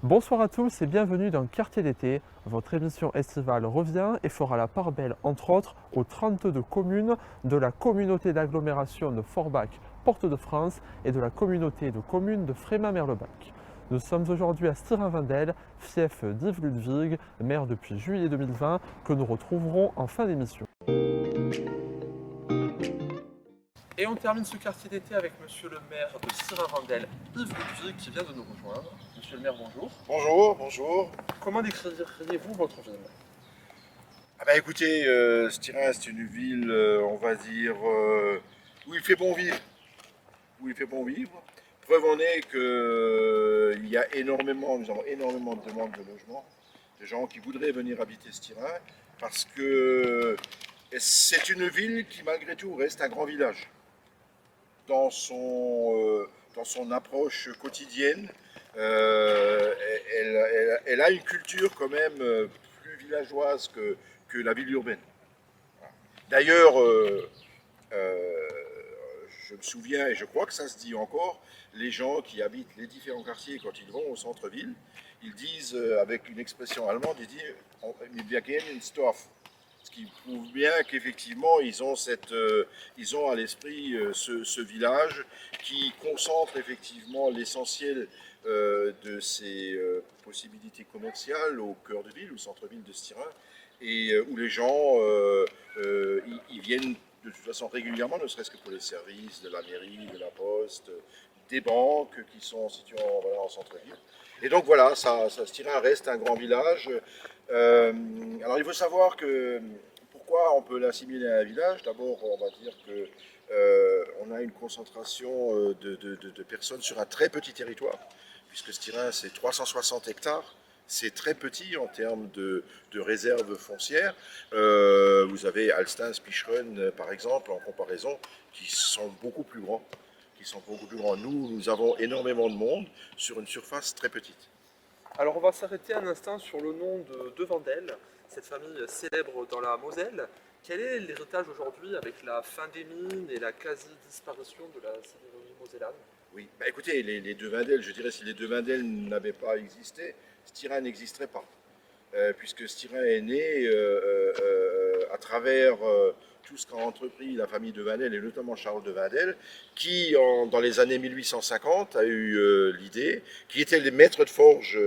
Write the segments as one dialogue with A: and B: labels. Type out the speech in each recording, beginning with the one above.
A: Bonsoir à tous et bienvenue dans Quartier d'été. Votre émission estivale revient et fera la part belle, entre autres, aux 32 communes de la communauté d'agglomération de Forbach, Porte-de-France et de la communauté de communes de Frémin-Merlebach. Nous sommes aujourd'hui à Stirin-Wendel, fief d'Yves Ludwig, maire depuis juillet 2020, que nous retrouverons en fin d'émission. Et on termine ce quartier d'été avec monsieur le maire de Stirin-Wendel, Yves Ludwig, qui vient de nous rejoindre. Monsieur le maire, bonjour.
B: Bonjour, bonjour.
A: Comment décririez-vous votre ville?
B: Écoutez, Stirin, c'est une ville, on va dire, où il fait bon vivre. Où il fait bon vivre. Preuve en est que nous avons énormément de demandes de logement, de gens qui voudraient venir habiter Stirin, parce que c'est une ville qui, malgré tout, reste un grand village. Dans son approche quotidienne, elle a une culture quand même plus villageoise que la ville urbaine. D'ailleurs, je me souviens, et je crois que ça se dit encore, les gens qui habitent les différents quartiers, quand ils vont au centre-ville, ils disent, avec une expression allemande, ils disent « Wir gehen ins Dorf ». Ce qui prouve bien qu'effectivement, ils ont à l'esprit ce village qui concentre effectivement l'essentiel de ses possibilités commerciales au cœur de ville, au centre-ville de Stirin, et où les gens ils viennent de toute façon régulièrement, ne serait-ce que pour les services de la mairie, de la poste, des banques qui sont situées en centre-ville. Et donc voilà, Stirin reste un grand village. Alors il faut savoir que pourquoi on peut l'assimiler à un village. D'abord, on va dire que on a une concentration de personnes sur un très petit territoire, puisque Stirin c'est 360 hectares. C'est très petit en termes de réserves foncières. Vous avez Alstins, Picheren, par exemple, en comparaison, qui sont beaucoup plus grands. Nous avons énormément de monde sur une surface très petite.
A: Alors on va s'arrêter un instant sur le nom de Wendel, cette famille célèbre dans la Moselle. Quel est l'héritage aujourd'hui avec la fin des mines et la quasi-disparition de la sidérurgie mosellane?
B: Oui, écoutez, les deux Wendel, je dirais si les deux Wendel n'avaient pas existé, Stirin n'existerait pas. Puisque Stirin est né à travers tout ce qu'a entrepris la famille de Wendel, et notamment Charles de Wendel, qui, dans les années 1850, a eu l'idée, qui était les maîtres de forge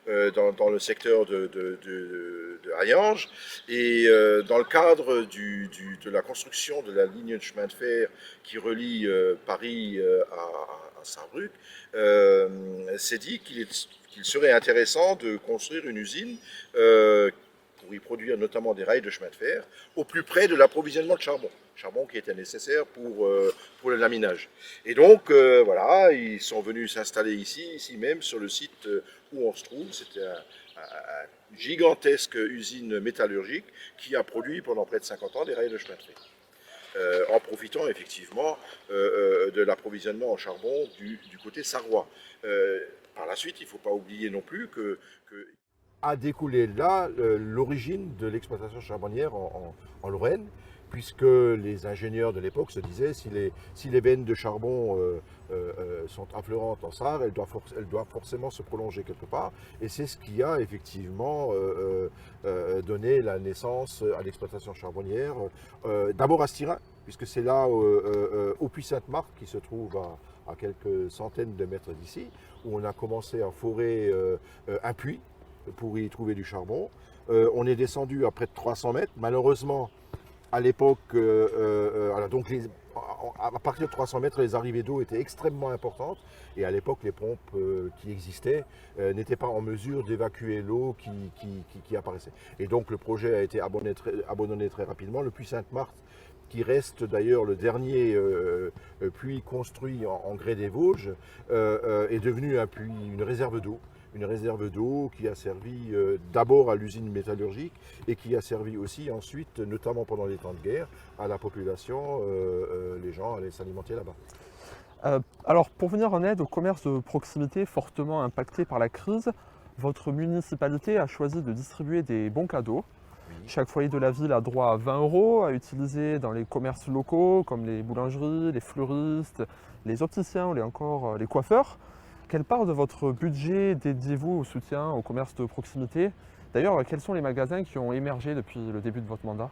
B: dans le secteur de Hayange, et dans le cadre de la construction de la ligne de chemin de fer qui relie Paris à Saarbrück, s'est dit qu'il serait intéressant de construire une usine pour y produire notamment des rails de chemin de fer au plus près de l'approvisionnement de charbon qui était nécessaire pour le laminage. Et donc voilà, ils sont venus s'installer ici même sur le site où on se trouve. C'était une gigantesque usine métallurgique qui a produit pendant près de 50 ans des rails de chemin de fer. En profitant effectivement de l'approvisionnement en charbon du côté sarrois. Par la suite, il ne faut pas oublier non plus que a découlé là l'origine de l'exploitation charbonnière en Lorraine, puisque les ingénieurs de l'époque se disaient si les veines de charbon sont affleurantes en Sarre, elles doivent forcément se prolonger quelque part. Et c'est ce qui a effectivement donné la naissance à l'exploitation charbonnière, d'abord à Stirin, puisque c'est là au Puy-Sainte-Marthe, qui se trouve à quelques centaines de mètres d'ici, où on a commencé à forer un puits pour y trouver du charbon. On est descendu à près de 300 mètres. Malheureusement, à l'époque, à partir de 300 mètres, les arrivées d'eau étaient extrêmement importantes. Et à l'époque, les pompes qui existaient n'étaient pas en mesure d'évacuer l'eau qui apparaissait. Et donc, le projet a été abandonné très rapidement. Le puits Sainte-Marthe, qui reste d'ailleurs le dernier puits construit en grès des Vosges, est devenu une réserve d'eau. Une réserve d'eau qui a servi d'abord à l'usine métallurgique et qui a servi aussi ensuite, notamment pendant les temps de guerre, à la population. Les gens allaient s'alimenter là-bas.
A: Alors pour venir en aide au commerce de proximité fortement impacté par la crise, votre municipalité a choisi de distribuer des bons cadeaux. Oui. Chaque foyer de la ville a droit à 20 € à utiliser dans les commerces locaux comme les boulangeries, les fleuristes, les opticiens ou encore les coiffeurs. Quelle part de votre budget dédiez-vous au soutien au commerce de proximité? D'ailleurs, quels sont les magasins qui ont émergé depuis le début de votre mandat?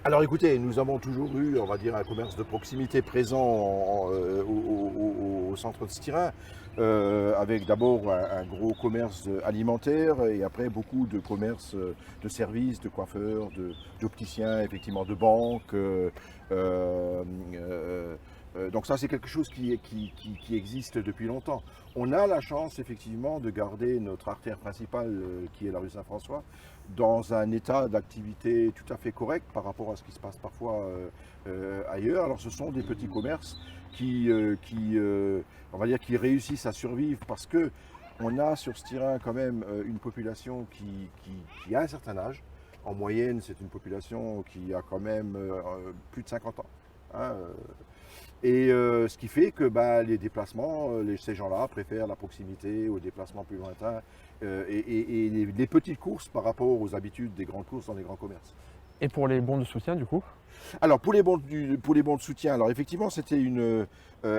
B: Alors écoutez, nous avons toujours eu, on va dire, un commerce de proximité présent au centre de Styrin, avec d'abord un gros commerce alimentaire et après beaucoup de commerces de services, de coiffeurs, d'opticiens, effectivement de banques. Donc ça c'est quelque chose qui existe depuis longtemps. On a la chance effectivement de garder notre artère principale qui est la rue Saint-François dans un état d'activité tout à fait correct par rapport à ce qui se passe parfois ailleurs. Alors ce sont des petits commerces on va dire, qui réussissent à survivre parce que on a sur ce terrain quand même une population qui a un certain âge. En moyenne, c'est une population qui a quand même plus de 50 ans. Hein, ce qui fait que les déplacements, ces gens-là préfèrent la proximité aux déplacements plus lointains et les petites courses par rapport aux habitudes des grandes courses dans les grands commerces.
A: Et pour les bons de soutien, du coup?
B: Alors pour les bons de soutien, alors effectivement c'était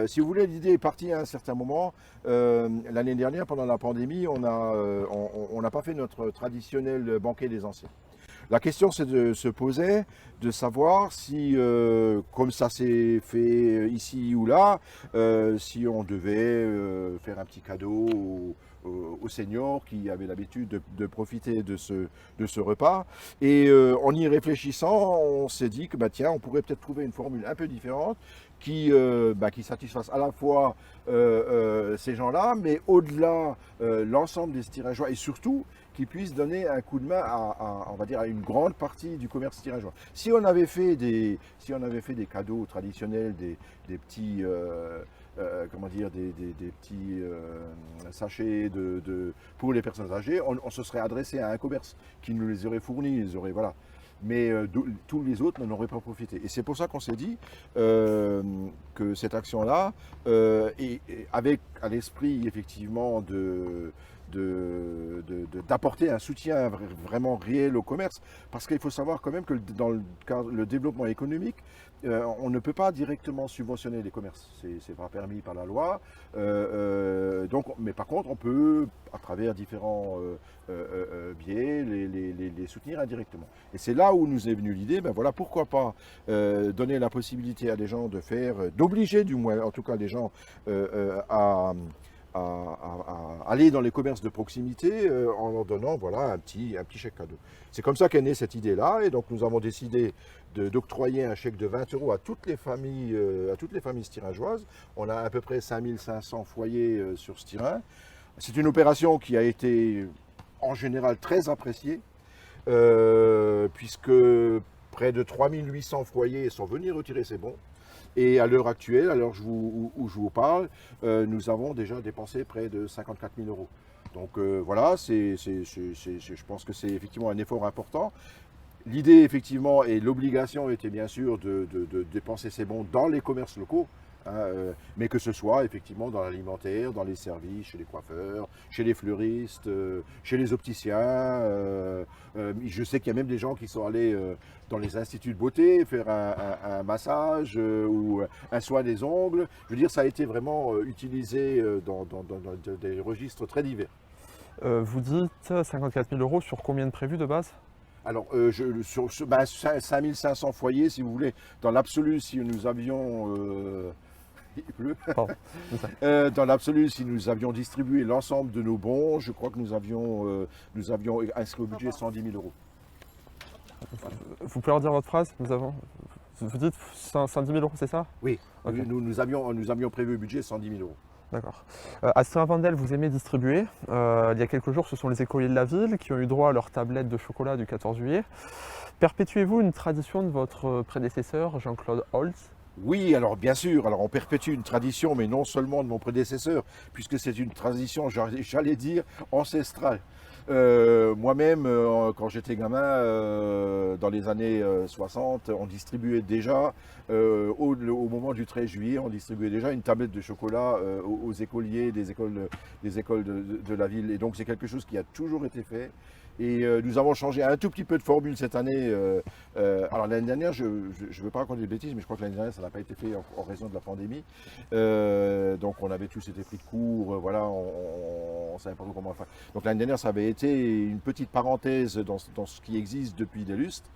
B: si vous voulez, l'idée est partie à un certain moment. L'année dernière, pendant la pandémie, on n'a pas fait notre traditionnel banquet des anciens. La question se posait de savoir si, comme ça s'est fait ici ou là, si on devait faire un petit cadeau aux seniors qui avaient l'habitude de profiter de ce repas. Et en y réfléchissant, on s'est dit que tiens, on pourrait peut-être trouver une formule un peu différente qui satisfasse à la fois ces gens-là, mais au-delà l'ensemble des Styringeois et surtout qui puisse donner un coup de main on va dire, à une grande partie du commerce styringeois. Si on avait fait des cadeaux traditionnels, des petits des petits sachets pour les personnes âgées, on se serait adressé à un commerce qui nous les aurait fournis, voilà. Mais tous les autres n'en auraient pas profité. Et c'est pour ça qu'on s'est dit que cette action-là, avec à l'esprit effectivement d'apporter un soutien vraiment réel au commerce, parce qu'il faut savoir quand même que dans le développement économique, on ne peut pas directement subventionner les commerces, c'est pas permis par la loi. Mais par contre, on peut, à travers différents biais, les soutenir indirectement. Et c'est là où nous est venue l'idée, voilà, pourquoi pas donner la possibilité à des gens d'obliger du moins, en tout cas les gens, à aller dans les commerces de proximité en leur donnant un petit chèque cadeau. C'est comme ça qu'est née cette idée-là, et donc nous avons décidé d'octroyer un chèque de 20 € à toutes les familles styringeoises. On a à peu près 5500 foyers sur Styrin. C'est une opération qui a été en général très appréciée, puisque près de 3800 foyers sont venus retirer ces bons. Et à l'heure actuelle, à l'heure où je vous parle, nous avons déjà dépensé près de 54 000 €. Donc voilà, je pense que c'est effectivement un effort important. L'idée, effectivement, et l'obligation était bien sûr de dépenser ces bons dans les commerces locaux, mais que ce soit effectivement dans l'alimentaire, dans les services, chez les coiffeurs, chez les fleuristes, chez les opticiens. Je sais qu'il y a même des gens qui sont allés dans les instituts de beauté faire un massage ou un soin des ongles. Je veux dire, ça a été vraiment utilisé dans des registres très divers.
A: Vous dites 54 000 € sur combien de prévus de base?
B: Alors, 5500 foyers, si vous voulez. Dans l'absolu, si nous avions... il pleut. Dans l'absolu, si nous avions distribué l'ensemble de nos bons, je crois que nous avions inscrit au budget 110 000 €.
A: Voilà. Vous pouvez redire votre phrase? Vous dites 110 000 €, c'est ça?
B: Oui,
A: okay.
B: nous avions prévu au budget 110 000 €.
A: D'accord. À Saint-Vandel, vous aimez distribuer. Il y a quelques jours, ce sont les écoliers de la ville qui ont eu droit à leur tablette de chocolat du 14 juillet. Perpétuez-vous une tradition de votre prédécesseur, Jean-Claude Holtz?
B: Oui, alors bien sûr, on perpétue une tradition, mais non seulement de mon prédécesseur, puisque c'est une tradition, j'allais dire, ancestrale. Moi-même, quand j'étais gamin, dans les années 60, on distribuait déjà, au moment du 13 juillet, on distribuait déjà une tablette de chocolat aux écoliers des écoles de la ville. Et donc c'est quelque chose qui a toujours été fait Et nous avons changé un tout petit peu de formule cette année. Alors l'année dernière, je ne veux pas raconter des bêtises, mais je crois que l'année dernière, ça n'a pas été fait en raison de la pandémie. Donc on avait tous été pris de court, voilà, on ne savait pas trop comment faire. Donc l'année dernière, ça avait été une petite parenthèse dans ce qui existe depuis des lustres.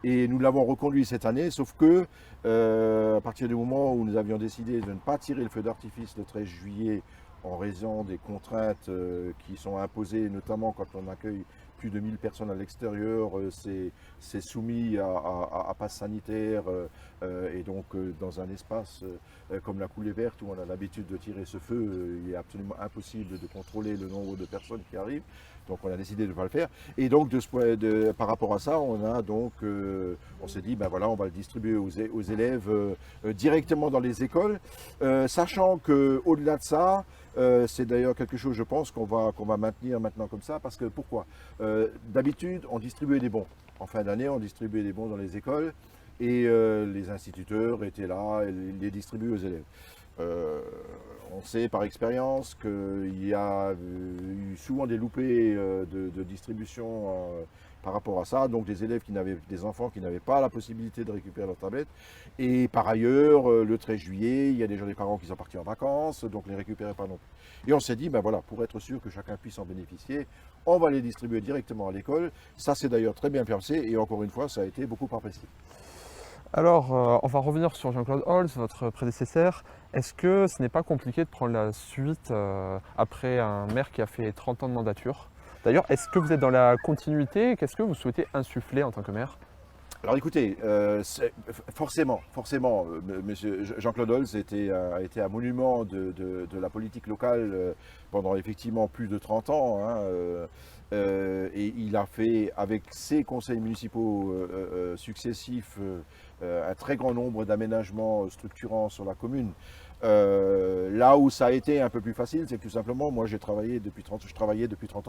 B: Et nous l'avons reconduit cette année, sauf que à partir du moment où nous avions décidé de ne pas tirer le feu d'artifice le 13 juillet en raison des contraintes qui sont imposées, notamment quand on accueille plus de 1000 personnes à l'extérieur, c'est soumis à passe sanitaire et donc dans un espace comme la coulée verte où on a l'habitude de tirer ce feu, il est absolument impossible de contrôler le nombre de personnes qui arrivent. Donc on a décidé de ne pas le faire. Et donc par rapport à ça, on s'est dit, ben voilà, on va le distribuer aux élèves directement dans les écoles, sachant qu'au-delà de ça, c'est d'ailleurs quelque chose, je pense, qu'on va maintenir maintenant comme ça, parce que pourquoi d'habitude, on distribuait des bons. En fin d'année, on distribuait des bons dans les écoles, et les instituteurs étaient là, et les distribuaient aux élèves. On sait par expérience qu'il y a eu souvent des loupés de distribution par rapport à ça, donc des enfants qui n'avaient pas la possibilité de récupérer leur tablette. Et par ailleurs, le 13 juillet, il y a déjà des parents qui sont partis en vacances, donc ne les récupéraient pas non plus. Et on s'est dit, ben voilà, pour être sûr que chacun puisse en bénéficier, on va les distribuer directement à l'école. Ça s'est d'ailleurs très bien passé, et encore une fois, ça a été beaucoup apprécié.
A: Alors, on va revenir sur Jean-Claude Holz, votre prédécesseur. Est-ce que ce n'est pas compliqué de prendre la suite après un maire qui a fait 30 ans de mandature? D'ailleurs, est-ce que vous êtes dans la continuité? Qu'est-ce que vous souhaitez insuffler en tant que maire?
B: Alors écoutez, forcément, monsieur Jean-Claude Holz a été un monument de la politique locale pendant effectivement plus de 30 ans. Hein, et il a fait, avec ses conseils municipaux successifs, un très grand nombre d'aménagements structurants sur la commune. Là où ça a été un peu plus facile, c'est que tout simplement, moi je travaillais depuis 30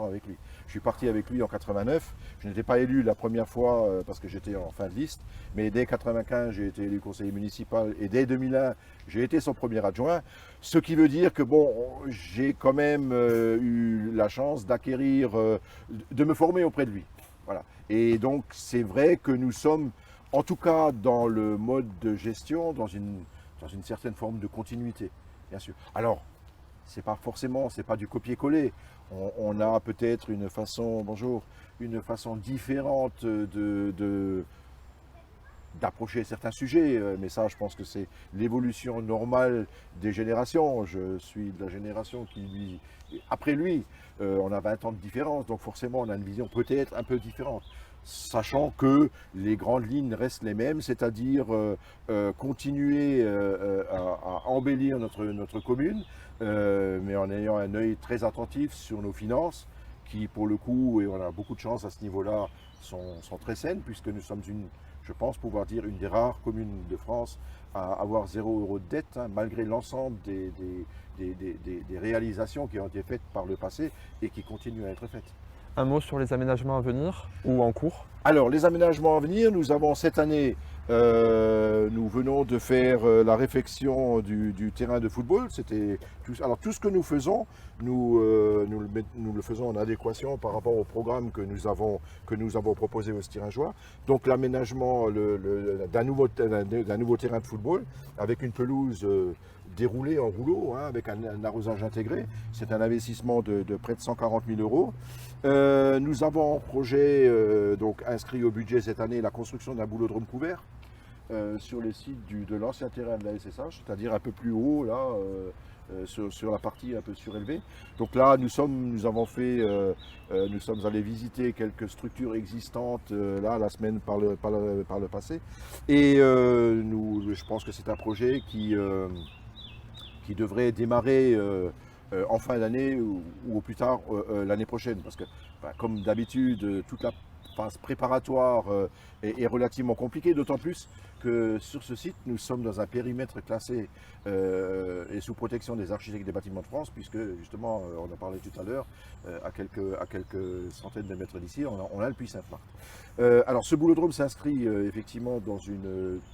B: ans avec lui. Je suis parti avec lui en 89. Je n'étais pas élu la première fois parce que j'étais en fin de liste, mais dès 95, j'ai été élu conseiller municipal et dès 2001, j'ai été son premier adjoint. Ce qui veut dire que bon, j'ai quand même eu la chance d'acquérir, de me former auprès de lui. Voilà. Et donc c'est vrai que nous sommes, en tout cas dans le mode de gestion, dans une certaine forme de continuité, bien sûr. Alors, c'est pas du copier-coller. On a peut-être une façon différente d'approcher certains sujets, mais ça, je pense que c'est l'évolution normale des générations. Je suis de la génération après lui, on a 20 ans de différence, donc forcément, on a une vision peut-être un peu différente. Sachant que les grandes lignes restent les mêmes, c'est-à-dire continuer à embellir notre commune, mais en ayant un œil très attentif sur nos finances, qui pour le coup, et on a beaucoup de chance à ce niveau-là, sont très saines, puisque nous sommes je pense pouvoir dire, une des rares communes de France à avoir 0 € de dette, hein, malgré l'ensemble des réalisations qui ont été faites par le passé et qui continuent à être faites.
A: Un mot sur les aménagements à venir ou en cours?
B: Alors, les aménagements à venir, nous avons cette année, nous venons de faire la réfection du terrain de football. Alors, tout ce que nous faisons, nous le faisons en adéquation par rapport au programme que nous avons proposé aux Stiringeois. Donc, l'aménagement d'un nouveau terrain de football avec une pelouse déroulée en rouleau, hein, avec un arrosage intégré. C'est un investissement de près de 140 000 €. Nous avons en projet, donc inscrit au budget cette année, la construction d'un boulodrome couvert sur le site de l'ancien terrain de la SSH, c'est-à-dire un peu plus haut, là, sur la partie un peu surélevée. Donc là, nous sommes allés visiter quelques structures existantes la semaine par le passé. Et je pense que c'est un projet qui devrait démarrer en fin d'année ou au plus tard l'année prochaine. Parce que, comme d'habitude, toute la phase préparatoire est relativement compliquée, d'autant plus que sur ce site, nous sommes dans un périmètre classé et sous protection des architectes des bâtiments de France, puisque justement, on a parlé tout à l'heure, à quelques centaines de mètres d'ici, on a le Puy Sainte-Marthe. Alors ce boulodrome s'inscrit effectivement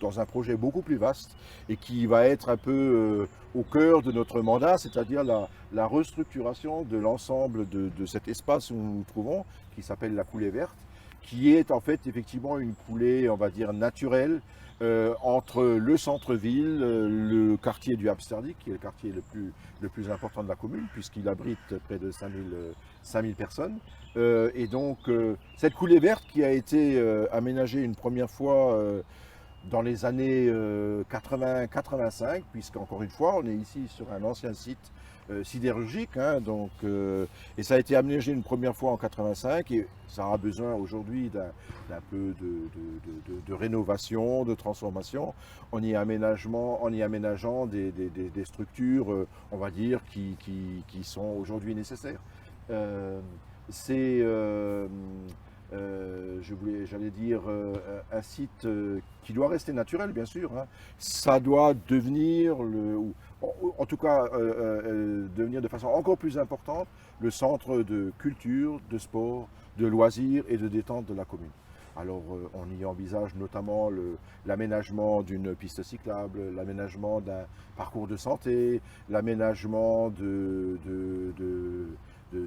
B: dans un projet beaucoup plus vaste et qui va être un peu au cœur de notre mandat, c'est-à-dire la restructuration de l'ensemble de cet espace où nous nous trouvons, qui s'appelle la coulée verte, qui est en fait effectivement une coulée, on va dire, naturelle entre le centre-ville, le quartier du Hamsterdick, qui est le quartier le plus important de la commune, puisqu'il abrite près de 5000 personnes. Et donc, cette coulée verte qui a été aménagée une première fois dans les années 80-85, puisqu'encore une fois, on est ici sur un ancien site sidérurgique, hein, et ça a été aménagé une première fois en 85 et ça a besoin aujourd'hui d'un peu de rénovation, de transformation en y aménageant des structures, on va dire, qui sont aujourd'hui nécessaires. J'allais dire, un site qui doit rester naturel, bien sûr. Hein. Ça doit devenir, en tout cas, devenir de façon encore plus importante le centre de culture, de sport, de loisirs et de détente de la commune. Alors, on y envisage notamment l'aménagement d'une piste cyclable, l'aménagement d'un parcours de santé, l'aménagement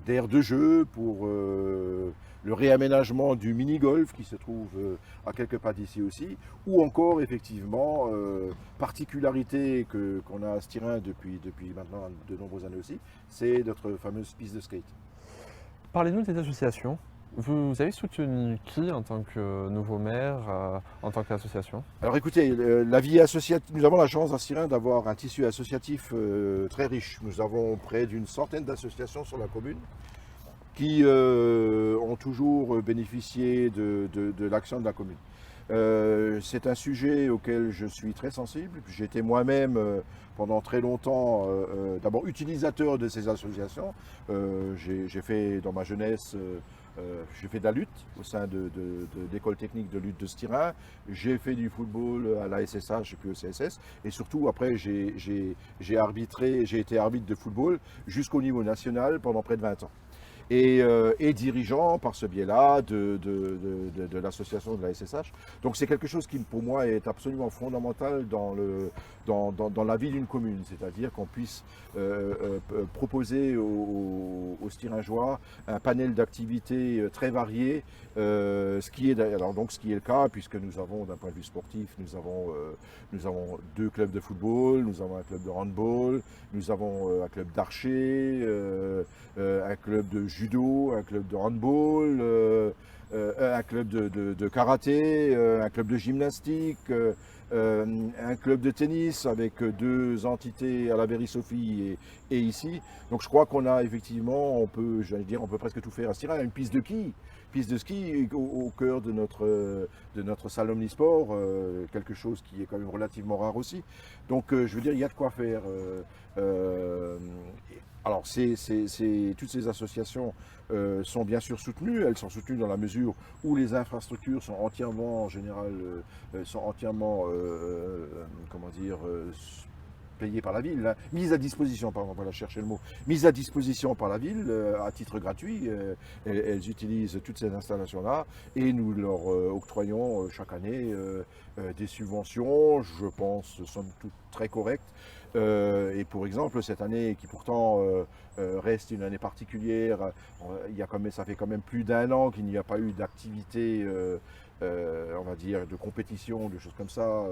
B: d'aires de jeu pour le réaménagement du mini-golf qui se trouve à quelques pas d'ici aussi, ou encore effectivement, particularité qu'on a à Stirin depuis maintenant de nombreuses années aussi, c'est notre fameuse piste de skate.
A: Parlez-nous des associations. Vous avez soutenu qui en tant que nouveau maire, en tant qu'association?
B: Alors écoutez, la vie associative, nous avons la chance à Stirin d'avoir un tissu associatif très riche. Nous avons près d'une centaine d'associations sur la commune qui ont toujours bénéficié de l'action de la commune. C'est un sujet auquel je suis très sensible. J'étais moi-même pendant très longtemps d'abord utilisateur de ces associations. J'ai fait dans ma jeunesse j'ai fait de la lutte au sein d'école technique de lutte de Stirin. J'ai fait du football à la SSH et puis au CSS. Et surtout, après, j'ai été arbitre de football jusqu'au niveau national pendant près de 20 ans. Et dirigeant par ce biais-là de l'association de la SSH. Donc c'est quelque chose qui pour moi est absolument fondamental dans la vie d'une commune, c'est-à-dire qu'on puisse proposer aux Stiringeois un panel d'activités très variées, ce qui est le cas puisque nous avons d'un point de vue sportif, nous avons 2 clubs de football, nous avons un club de handball, nous avons un club d'archer, un club de judo, un club de handball, un club de karaté, un club de gymnastique, un club de tennis avec 2 entités à la Véry-Sophie et ici. Donc je crois qu'on a effectivement, on peut presque tout faire à Stirin. Une piste de ski au cœur de notre salle omnisport, quelque chose qui est quand même relativement rare aussi. Donc je veux dire, il y a de quoi faire. Alors toutes ces associations sont bien sûr soutenues. Elles sont soutenues dans la mesure où les infrastructures sont entièrement, en général, payées par la ville, hein. Mise à disposition, pardon, voilà, chercher le mot, mise à disposition par la ville à titre gratuit. Elles utilisent toutes ces installations-là et nous leur octroyons chaque année des subventions, je pense, somme toute très correctes. Et pour exemple, cette année, qui pourtant reste une année particulière, ça fait quand même plus d'1 an qu'il n'y a pas eu d'activité, on va dire, de compétition, de choses comme ça,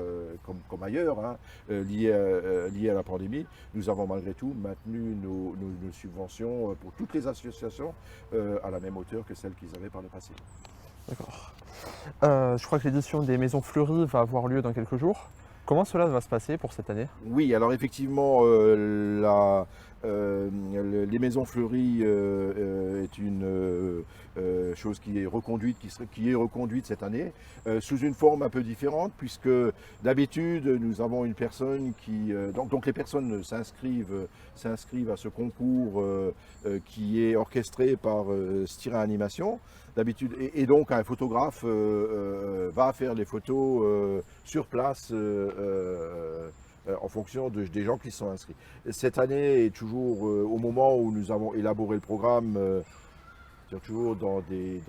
B: comme ailleurs, hein, liées à la pandémie. Nous avons malgré tout maintenu nos subventions pour toutes les associations à la même hauteur que celles qu'ils avaient par le passé.
A: D'accord. Je crois que l'édition des Maisons Fleuries va avoir lieu dans quelques jours. Comment cela va se passer pour cette année?
B: Oui, alors effectivement, les Maisons Fleuries est une chose qui est reconduite cette année, sous une forme un peu différente, puisque d'habitude nous avons une personne qui... donc les personnes s'inscrivent à ce concours qui est orchestré par Stirin Animation. d'habitude. Et donc un photographe va faire les photos sur place en fonction des gens qui sont inscrits. Cette année est toujours au moment où nous avons élaboré le programme, toujours dans des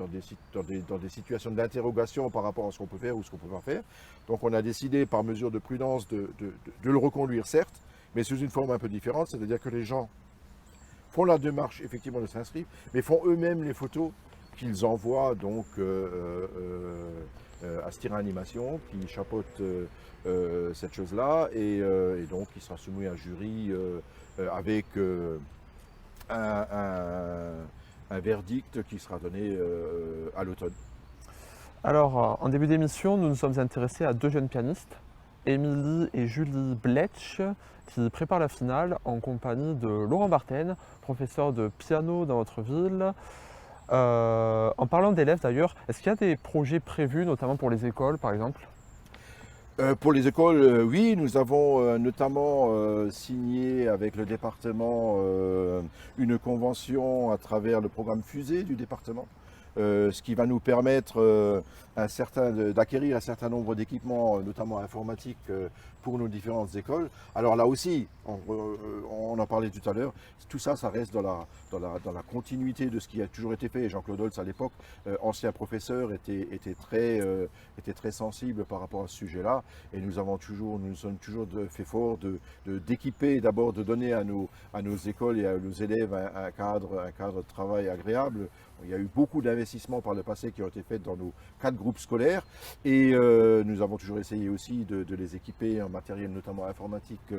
B: situations d'interrogation par rapport à ce qu'on peut faire ou ce qu'on ne peut pas faire. Donc on a décidé par mesure de prudence de le reconduire, certes, mais sous une forme un peu différente, c'est-à-dire que les gens font la démarche effectivement de s'inscrire, mais font eux-mêmes les photos qu'ils envoient donc à Stira Animation, qui chapeaute cette chose-là, et donc il sera soumis à un jury avec un verdict qui sera donné à l'automne.
A: Alors, en début d'émission, nous nous sommes intéressés à deux jeunes pianistes, Émilie et Julie Bletch, qui préparent la finale en compagnie de Laurent Barthen, professeur de piano dans votre ville. En parlant d'élèves d'ailleurs, est-ce qu'il y a des projets prévus, notamment pour les écoles par exemple?
B: Pour les écoles, oui, nous avons notamment signé avec le département une convention à travers le programme Fusée du département, ce qui va nous permettre d'acquérir un certain nombre d'équipements, notamment informatiques, pour nos différentes écoles. Alors là aussi, on en parlait tout à l'heure, tout ça, ça reste dans la continuité de ce qui a toujours été fait. Jean-Claude Holtz, à l'époque, ancien professeur, était très sensible par rapport à ce sujet-là. Et nous sommes toujours fait fort d'équiper, d'abord de donner à nos écoles et à nos élèves un cadre de travail agréable. Il y a eu beaucoup d'investissements par le passé qui ont été faits dans nos 4 groupes scolaires, et nous avons toujours essayé aussi de les équiper en matériel notamment informatique,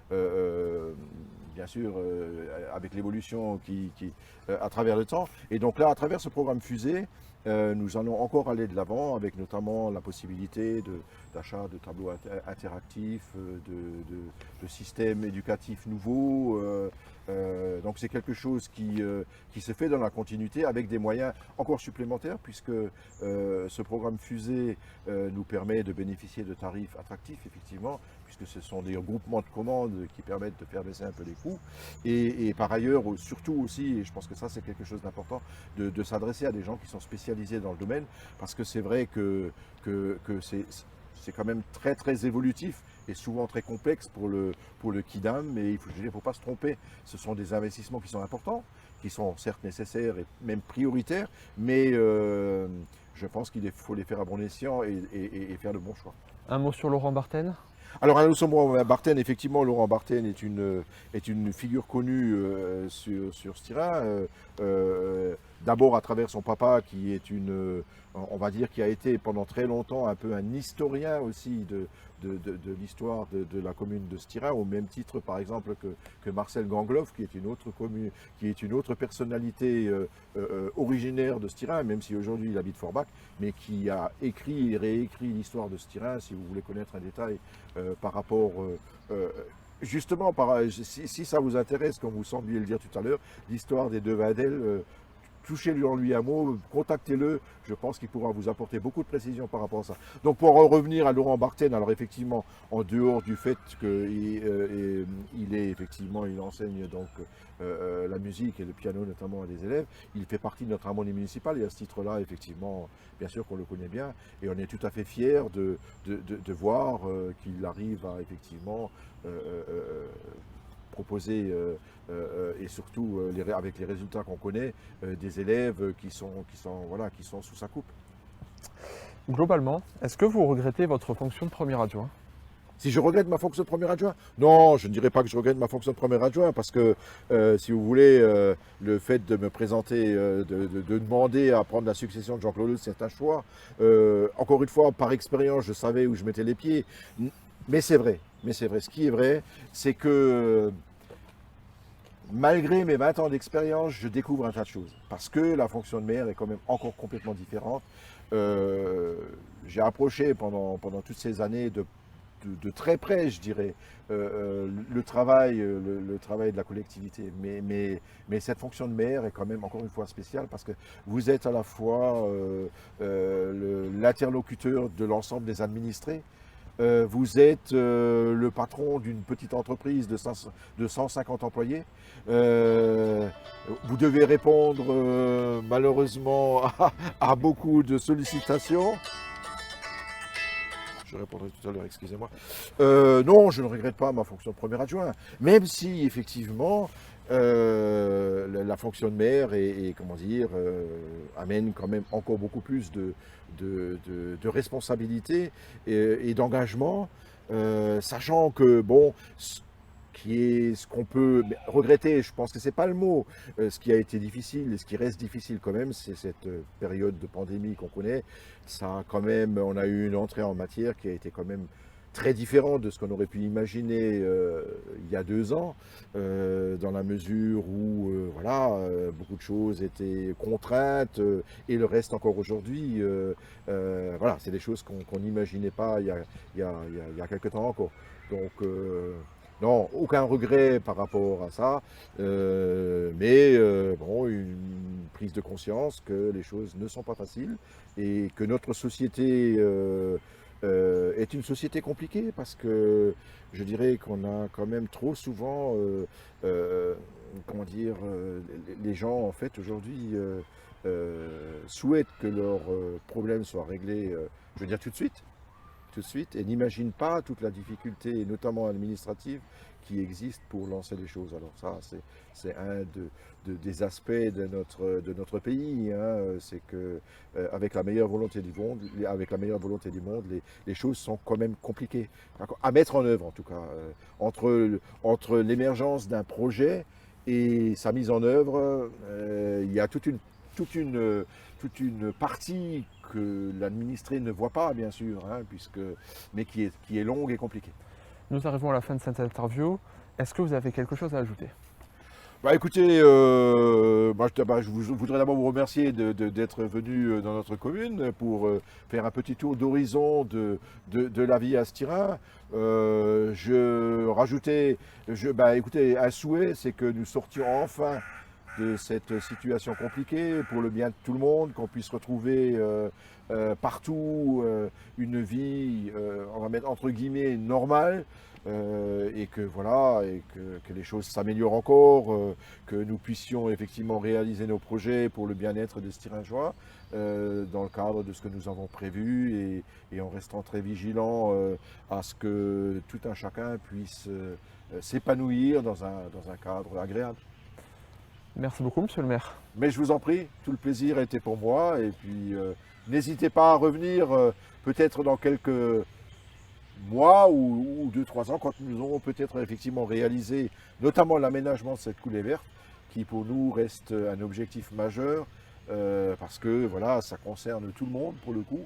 B: bien sûr avec l'évolution à travers le temps. Et donc là, à travers ce programme Fusée, nous allons encore aller de l'avant avec notamment la possibilité d'achat de tableaux interactifs, de systèmes éducatifs nouveaux. Donc c'est quelque chose qui se fait dans la continuité avec des moyens encore supplémentaires, puisque ce programme Fusée nous permet de bénéficier de tarifs attractifs, effectivement, puisque ce sont des groupements de commandes qui permettent de faire baisser un peu les coûts. Et par ailleurs, surtout aussi, et je pense que ça c'est quelque chose d'important, de s'adresser à des gens qui sont spécialisés dans le domaine, parce que c'est vrai que c'est quand même très très évolutif et souvent très complexe pour le Kidam, mais il ne faut pas se tromper. Ce sont des investissements qui sont importants, qui sont certes nécessaires et même prioritaires, mais je pense qu'il faut les faire à bon escient et faire le bon choix.
A: Un mot sur Laurent Barthen?
B: Alors, nous sommes Barthen, effectivement, Laurent Barthen est une figure connue sur Stira. D'abord à travers son papa, qui est on va dire, qui a été pendant très longtemps un peu un historien aussi de l'histoire de la commune de Stira, au même titre, par exemple, que Marcel Gangloff, qui est une autre personnalité originaire de Stira, même si aujourd'hui il habite Forbach, mais qui a écrit et réécrit l'histoire de Stira, si vous voulez connaître un détail par rapport justement, si ça vous intéresse, comme vous sembliez le dire tout à l'heure, l'histoire des Devadel, touchez-lui en lui un mot, contactez-le, je pense qu'il pourra vous apporter beaucoup de précisions par rapport à ça. Donc pour en revenir à Laurent Barthen, alors effectivement, en dehors du fait qu'il il enseigne donc la musique et le piano notamment à des élèves, il fait partie de notre harmonie municipale, et à ce titre-là, effectivement, bien sûr qu'on le connaît bien, et on est tout à fait fiers de voir qu'il arrive à effectivement proposer et surtout avec les résultats qu'on connaît, des élèves qui sont sous sa coupe.
A: Globalement, est-ce que vous regrettez votre fonction de premier adjoint?
B: Si je regrette ma fonction de premier adjoint? Non, je ne dirais pas que je regrette ma fonction de premier adjoint, parce que, si vous voulez, le fait de me présenter, de demander à prendre la succession de Jean-Claude Holtz, c'est un choix. Encore une fois, par expérience, je savais où je mettais les pieds. Mais c'est vrai. Ce qui est vrai, c'est que malgré mes 20 ans d'expérience, je découvre un tas de choses. Parce que la fonction de maire est quand même encore complètement différente. J'ai approché pendant toutes ces années de très près, je dirais, le travail de la collectivité. Mais cette fonction de maire est quand même encore une fois spéciale, parce que vous êtes à la fois l'interlocuteur de l'ensemble des administrés. vous êtes le patron d'une petite entreprise de 150 employés. Vous devez répondre malheureusement à beaucoup de sollicitations. Je répondrai tout à l'heure, excusez-moi. Non, je ne regrette pas ma fonction de premier adjoint, même si effectivement la fonction de maire comment dire, amène quand même encore beaucoup plus de responsabilité et d'engagement, sachant que bon, ce qu'on peut regretter, je pense que c'est pas le mot, ce qui a été difficile et ce qui reste difficile quand même, c'est cette période de pandémie qu'on connaît. Ça quand même, on a eu une entrée en matière qui a été quand même très différente de ce qu'on aurait pu imaginer il y a 2 ans, dans la mesure où voilà, beaucoup de choses étaient contraintes et le reste encore aujourd'hui. Voilà, c'est des choses qu'on n'imaginait pas il y a quelques temps encore. Donc non, aucun regret par rapport à ça, mais bon, une prise de conscience que les choses ne sont pas faciles et que notre société est une société compliquée parce que je dirais qu'on a quand même trop souvent, comment dire, les gens en fait aujourd'hui souhaitent que leurs problèmes soient réglés, je veux dire tout de suite, et n'imagine pas toute la difficulté, notamment administrative, qui existe pour lancer les choses. Alors ça, c'est un des aspects de notre pays, hein, c'est que avec la meilleure volonté du monde, les choses sont quand même compliquées à mettre en œuvre, en tout cas, entre l'émergence d'un projet et sa mise en œuvre. Il y a toute une partie que l'administré ne voit pas, bien sûr, hein, mais qui est longue et compliquée.
A: Nous arrivons à la fin de cette interview. Est-ce que vous avez quelque chose à ajouter?
B: Bah écoutez, je voudrais d'abord vous remercier d'être venu dans notre commune pour faire un petit tour d'horizon de la vie à Stirin. Je rajoutais, écoutez, un souhait, c'est que nous sortions enfin de cette situation compliquée pour le bien de tout le monde, qu'on puisse retrouver partout une vie, on va mettre entre guillemets, normale, et que voilà, que les choses s'améliorent encore, que nous puissions effectivement réaliser nos projets pour le bien-être des Stiringeois dans le cadre de ce que nous avons prévu et en restant très vigilants à ce que tout un chacun puisse s'épanouir dans un cadre agréable.
A: Merci beaucoup, monsieur le maire.
B: Mais je vous en prie, tout le plaisir a été pour moi. Et puis, n'hésitez pas à revenir peut-être dans quelques mois ou 2-3 ans, quand nous aurons peut-être effectivement réalisé notamment l'aménagement de cette coulée verte, qui pour nous reste un objectif majeur, parce que voilà, ça concerne tout le monde pour le coup,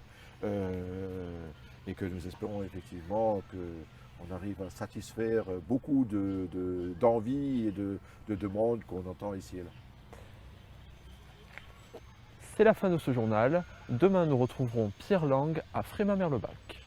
B: et que nous espérons effectivement qu'on arrive à satisfaire beaucoup d'envies et de demandes qu'on entend ici et là.
A: C'est la fin de ce journal. Demain, nous retrouverons Pierre Lang à Frémin-Merlebac.